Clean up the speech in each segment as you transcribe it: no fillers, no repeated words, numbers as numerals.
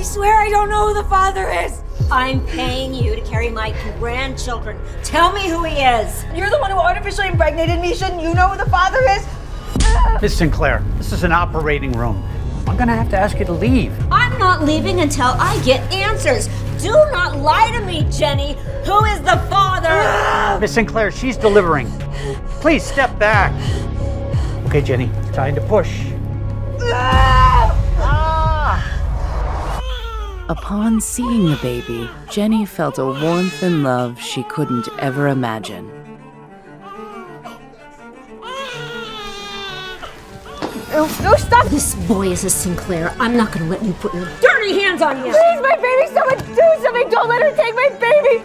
swear I don't know who the father is. I'm paying you to carry my grandchildren. Tell me who he is. You're the one who artificially impregnated me. Shouldn't you know who the father is? Miss Sinclair, this is an operating room. I'm gonna have to ask you to leave. I'm not leaving until I get answers. Do not lie to me, Jenny. Who is the father? Miss Sinclair, she's delivering. Please step back. Okay, Jenny, time to push. Upon seeing the baby, Jenny felt a warmth and love she couldn't ever imagine. No, stop! This boy is a Sinclair. I'm not going to let you put your dirty hands on him. Please, my baby, someone do something! Don't let her take my baby!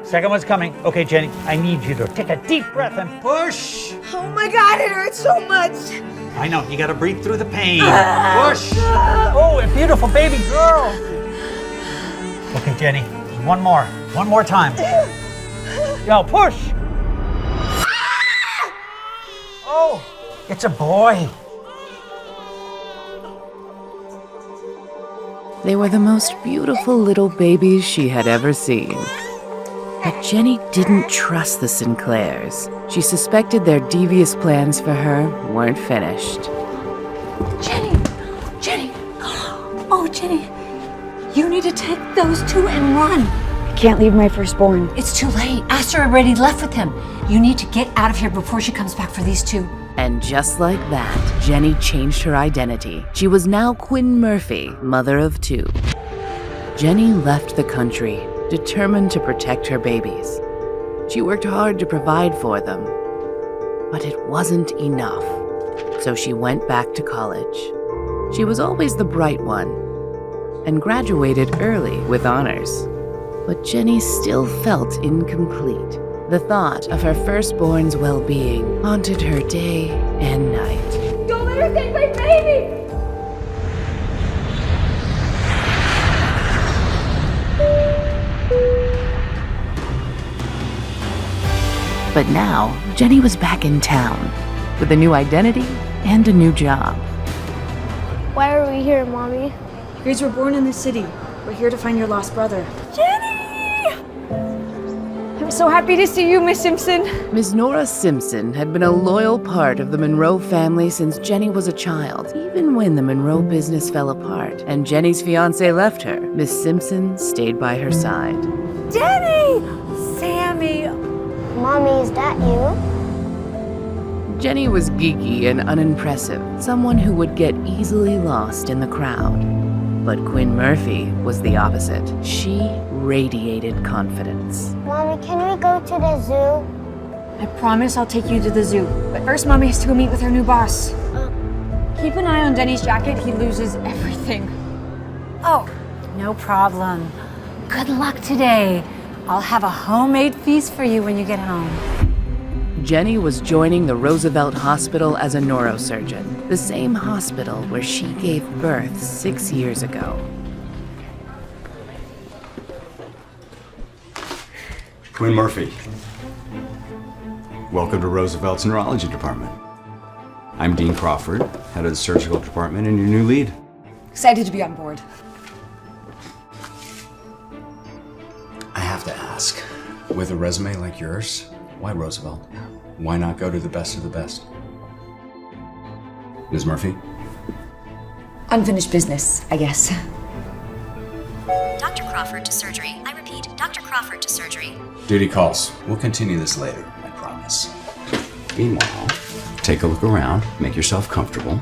Second one's coming. Okay, Jenny, I need you to take a deep breath and push. Oh my God, it hurts so much! I know, you gotta breathe through the pain. Push. Oh, a beautiful baby girl. Okay, Jenny, one more time. Yo, push. Oh, it's a boy. They were the most beautiful little babies she had ever seen. But Jenny didn't trust the Sinclairs. She suspected their devious plans for her weren't finished. Jenny. Oh, Jenny. You need to take those two and run. I can't leave my firstborn. It's too late. Aster already left with him. You need to get out of here before she comes back for these two. And just like that, Jenny changed her identity. She was now Quinn Murphy, mother of two. Jenny left the country, determined to protect her babies. She worked hard to provide for them, but it wasn't enough. So she went back to college. She was always the bright one and graduated early with honors. But Jenny still felt incomplete. The thought of her firstborn's well-being haunted her day and night. Don't let her take my baby! But now, Jenny was back in town with a new identity and a new job. Why are we here, Mommy? You guys were born in the city. We're here to find your lost brother. Jenny! I'm so happy to see you, Miss Simpson. Miss Nora Simpson had been a loyal part of the Monroe family since Jenny was a child. Even when the Monroe business fell apart and Jenny's fiancé left her, Miss Simpson stayed by her side. Jenny! Sammy! Mommy, is that you? Jenny was geeky and unimpressive, someone who would get easily lost in the crowd. But Quinn Murphy was the opposite. She radiated confidence. Mommy, can we go to the zoo? I promise I'll take you to the zoo. But first, Mommy has to go meet with her new boss. Keep an eye on Denny's jacket. He loses everything. Oh, no problem. Good luck today. I'll have a homemade feast for you when you get home. Jenny was joining the Roosevelt Hospital as a neurosurgeon, the same hospital where she gave birth 6 years ago. Quinn Murphy. Welcome to Roosevelt's neurology department. I'm Dean Crawford, head of the surgical department and your new lead. Excited to be on board. I have to ask, with a resume like yours, why Roosevelt? Why not go to the best of the best? Ms. Murphy? Unfinished business, I guess. Dr. Crawford to surgery. I repeat, Dr. Crawford to surgery. Duty calls. We'll continue this later, I promise. Meanwhile, take a look around, make yourself comfortable,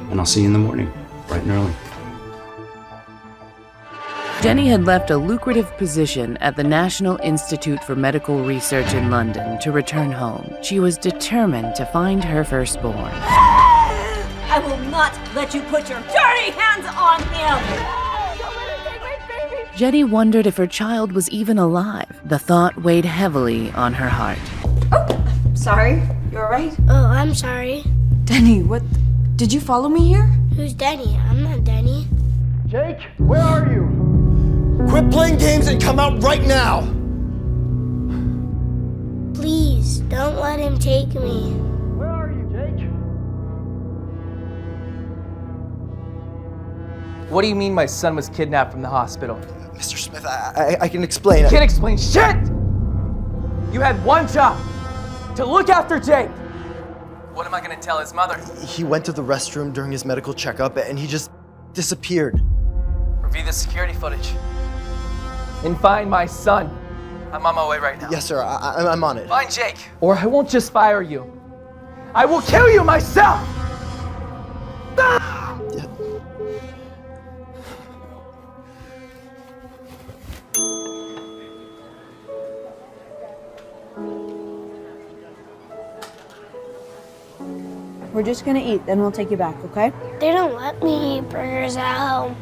and I'll see you in the morning, bright and early. Jenny had left a lucrative position at the National Institute for Medical Research in London to return home. She was determined to find her firstborn. I will not let you put your dirty hands on him! Don't let her take my baby! Jenny wondered if her child was even alive. The thought weighed heavily on her heart. Oh, sorry. You all right? Oh, I'm sorry. Denny, what? Did you follow me here? Who's Denny? I'm not Denny. Jake, where are you? Quit playing games and come out right now! Please, don't let him take me. Where are you, Jake? What do you mean my son was kidnapped from the hospital? Mr. Smith, I can explain. You can't explain shit! You had one job, to look after Jake. What am I gonna tell his mother? He went to the restroom during his medical checkup and he just disappeared. Review the security footage. And find my son. I'm on my way right now. Yes, sir, I'm on it. Find Jake. Or I won't just fire you. I will kill you myself! Ah! Yeah. We're just gonna eat, then we'll take you back, okay? They don't let me eat burgers at home.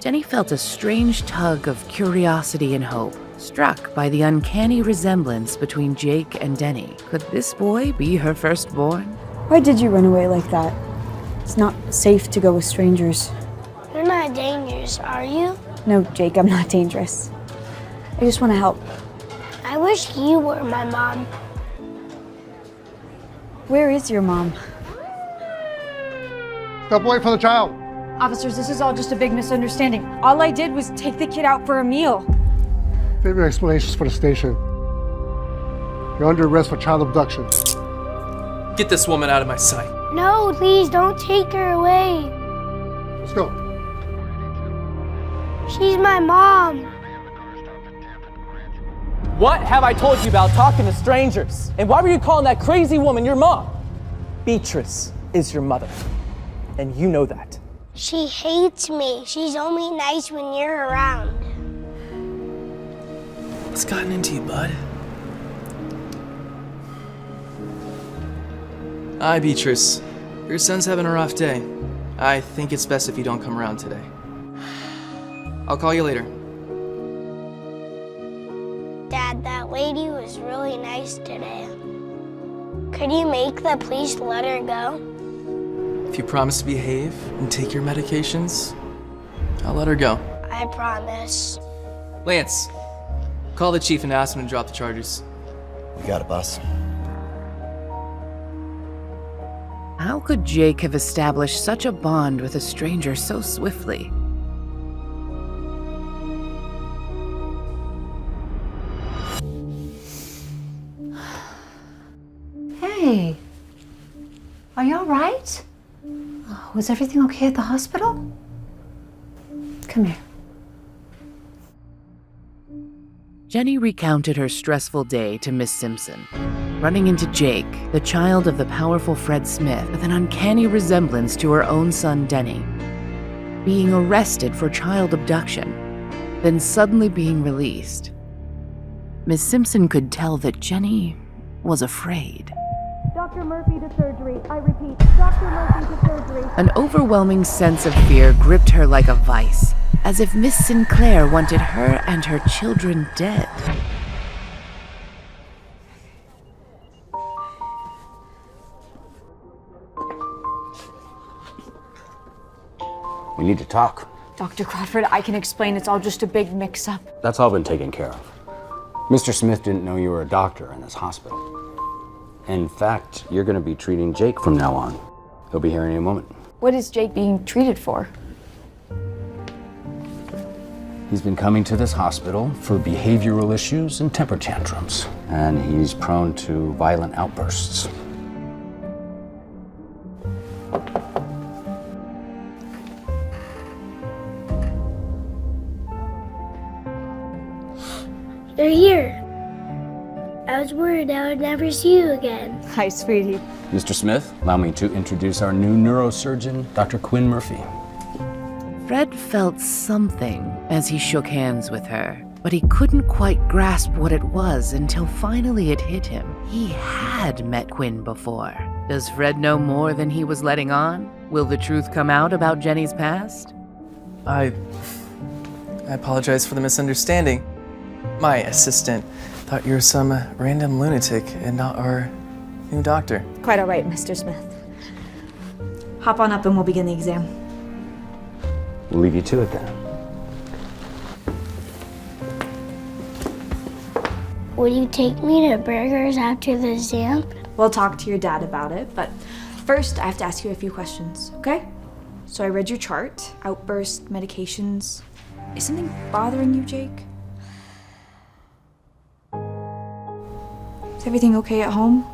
Jenny felt a strange tug of curiosity and hope, struck by the uncanny resemblance between Jake and Denny. Could this boy be her firstborn? Why did you run away like that? It's not safe to go with strangers. You're not dangerous, are you? No, Jake, I'm not dangerous. I just want to help. I wish you were my mom. Where is your mom? Step away from the child. Officers, this is all just a big misunderstanding. All I did was take the kid out for a meal. Save your explanations for the station. You're under arrest for child abduction. Get this woman out of my sight. No, please don't take her away. Let's go. She's my mom. What have I told you about talking to strangers? And why were you calling that crazy woman your mom? Beatrice is your mother, and you know that. She hates me. She's only nice when you're around. What's gotten into you, bud? Hi, Beatrice. Your son's having a rough day. I think it's best if you don't come around today. I'll call you later. Dad, that lady was really nice today. Could you make the police let her go? If you promise to behave and take your medications, I'll let her go. I promise. Lance, call the chief and ask him to drop the charges. We got it, boss. How could Jake have established such a bond with a stranger so swiftly? Hey, are you all right? Was everything okay at the hospital? Come here. Jenny recounted her stressful day to Miss Simpson, running into Jake, the child of the powerful Fred Smith, with an uncanny resemblance to her own son Denny, being arrested for child abduction, then suddenly being released. Miss Simpson could tell that Jenny was afraid. Dr. Murphy to surgery. I repeat, Dr. Murphy to surgery. An overwhelming sense of fear gripped her like a vice, as if Miss Sinclair wanted her and her children dead. We need to talk. Dr. Crawford, I can explain. It's all just a big mix-up. That's all been taken care of. Mr. Smith didn't know you were a doctor in this hospital. In fact, you're going to be treating Jake from now on. He'll be here any moment. What is Jake being treated for? He's been coming to this hospital for behavioral issues and temper tantrums, and he's prone to violent outbursts. You're here. I was worried I would never see you again. Hi, sweetie. Mr. Smith, allow me to introduce our new neurosurgeon, Dr. Quinn Murphy. Fred felt something as he shook hands with her, but he couldn't quite grasp what it was until finally it hit him. He had met Quinn before. Does Fred know more than he was letting on? Will the truth come out about Jenny's past? I apologize for the misunderstanding. My assistant thought you were some random lunatic and not our new doctor. Quite all right, Mr. Smith. Hop on up and we'll begin the exam. We'll leave you to it then. Will you take me to burgers after the exam? We'll talk to your dad about it, but first I have to ask you a few questions, okay? So I read your chart, outburst, medications. Is something bothering you, Jake? Is everything okay at home?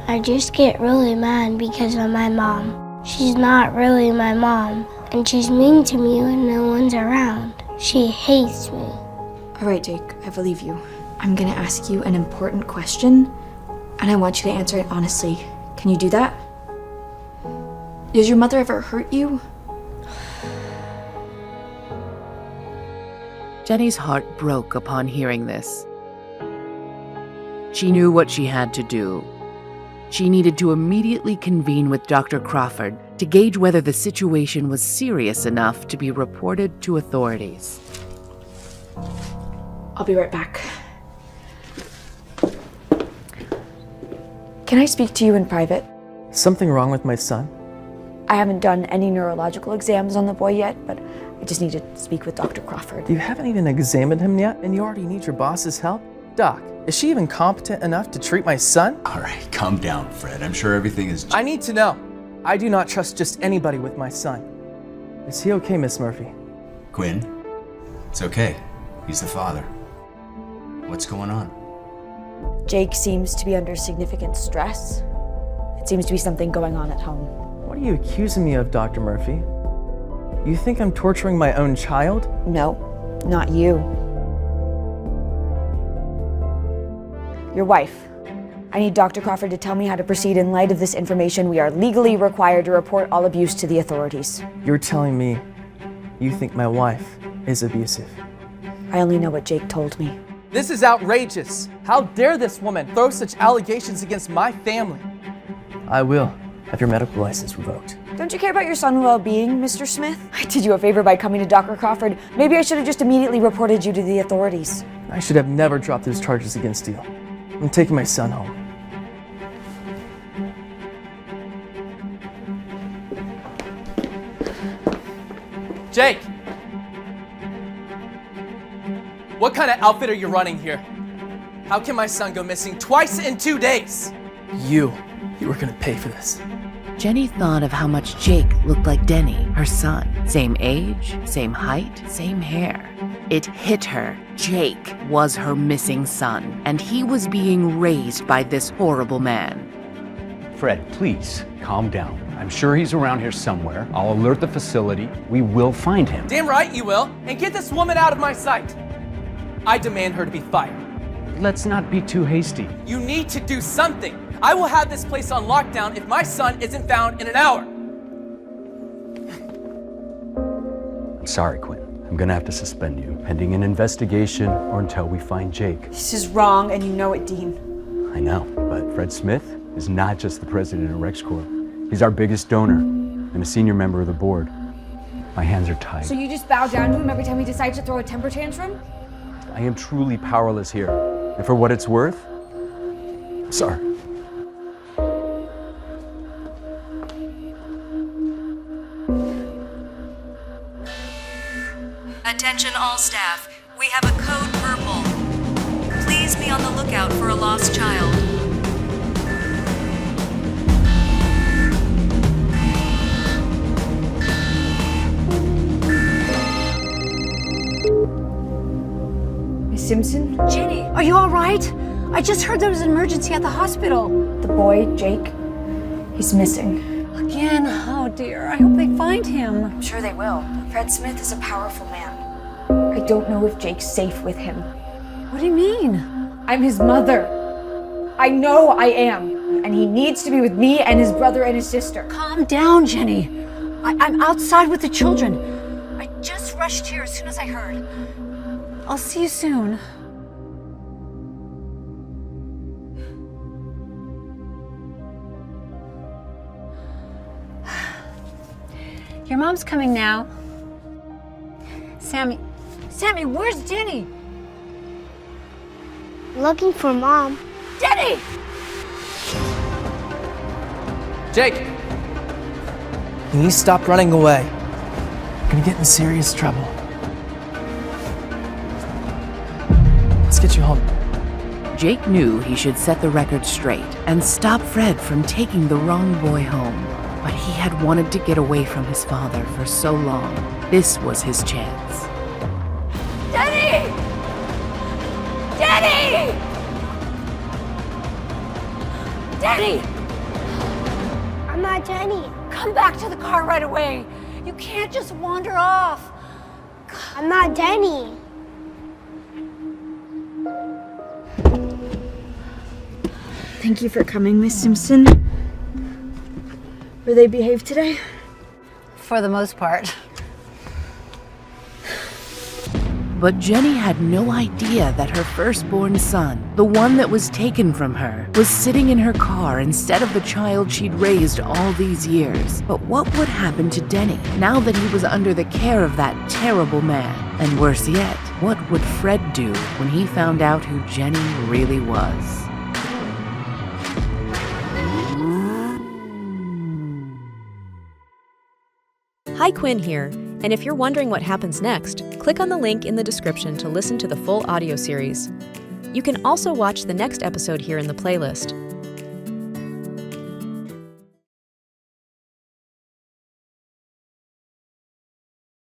I just get really mad because of my mom. She's not really my mom, and she's mean to me when no one's around. She hates me. All right, Jake, I believe you. I'm gonna ask you an important question, and I want you to answer it honestly. Can you do that? Does your mother ever hurt you? Jenny's heart broke upon hearing this. She knew what she had to do. She needed to immediately convene with Dr. Crawford to gauge whether the situation was serious enough to be reported to authorities. I'll be right back. Can I speak to you in private? Something wrong with my son? I haven't done any neurological exams on the boy yet, but I just need to speak with Dr. Crawford. You haven't even examined him yet, and you already need your boss's help? Doc, is she even competent enough to treat my son? All right, calm down, Fred. I'm sure everything is... I need to know. I do not trust just anybody with my son. Is he okay, Miss Murphy? Quinn, it's okay. He's the father. What's going on? Jake seems to be under significant stress. It seems to be something going on at home. What are you accusing me of, Dr. Murphy? You think I'm torturing my own child? No, not you. Your wife. I need Dr. Crawford to tell me how to proceed in light of this information. We are legally required to report all abuse to the authorities. You're telling me you think my wife is abusive? I only know what Jake told me. This is outrageous. How dare this woman throw such allegations against my family? I will have your medical license revoked. Don't you care about your son's well-being, Mr. Smith? I did you a favor by coming to Dr. Crawford. Maybe I should have just immediately reported you to the authorities. I should have never dropped those charges against you. I'm taking my son home. Jake! What kind of outfit are you running here? How can my son go missing twice in 2 days? You were gonna pay for this. Jenny thought of how much Jake looked like Denny, her son. Same age, same height, same hair. It hit her. Jake was her missing son, and he was being raised by this horrible man. Fred, please, calm down. I'm sure he's around here somewhere. I'll alert the facility. We will find him. Damn right you will, and get this woman out of my sight. I demand her to be fired. Let's not be too hasty. You need to do something. I will have this place on lockdown if my son isn't found in an hour. I'm sorry, Quinn. I'm gonna have to suspend you, pending an investigation or until we find Jake. This is wrong, and you know it, Dean. I know, but Fred Smith is not just the president of RexCorp. He's our biggest donor and a senior member of the board. My hands are tied. So you just bow down to him every time he decides to throw a temper tantrum? I am truly powerless here. And for what it's worth, I'm sorry. Attention all staff. We have a code purple. Please be on the lookout for a lost child. Miss Simpson? Jenny, are you all right? I just heard there was an emergency at the hospital. The boy, Jake, he's missing. Again? Oh dear, I hope they find him. I'm sure they will. Fred Smith is a powerful man. I don't know if Jake's safe with him. What do you mean? I'm his mother. I know I am. And he needs to be with me and his brother and his sister. Calm down, Jenny. I'm outside with the children. I just rushed here as soon as I heard. I'll see you soon. Your mom's coming now. Sammy, where's Jenny? Looking for Mom. Jenny! Jake! Can you stop running away? You're gonna get in serious trouble. Let's get you home. Jake knew he should set the record straight and stop Fred from taking the wrong boy home. But he had wanted to get away from his father for so long. This was his chance. Jenny! Jenny! Jenny! I'm not Jenny. Come back to the car right away. You can't just wander off. I'm not Jenny. Thank you for coming, Miss Simpson. Were they behaved today? For the most part. But Jenny had no idea that her firstborn son, the one that was taken from her, was sitting in her car instead of the child she'd raised all these years. But what would happen to Denny now that he was under the care of that terrible man? And worse yet, what would Fred do when he found out who Jenny really was? Hi, Quinn here, and if you're wondering what happens next, click on the link in the description to listen to the full audio series. You can also watch the next episode here in the playlist.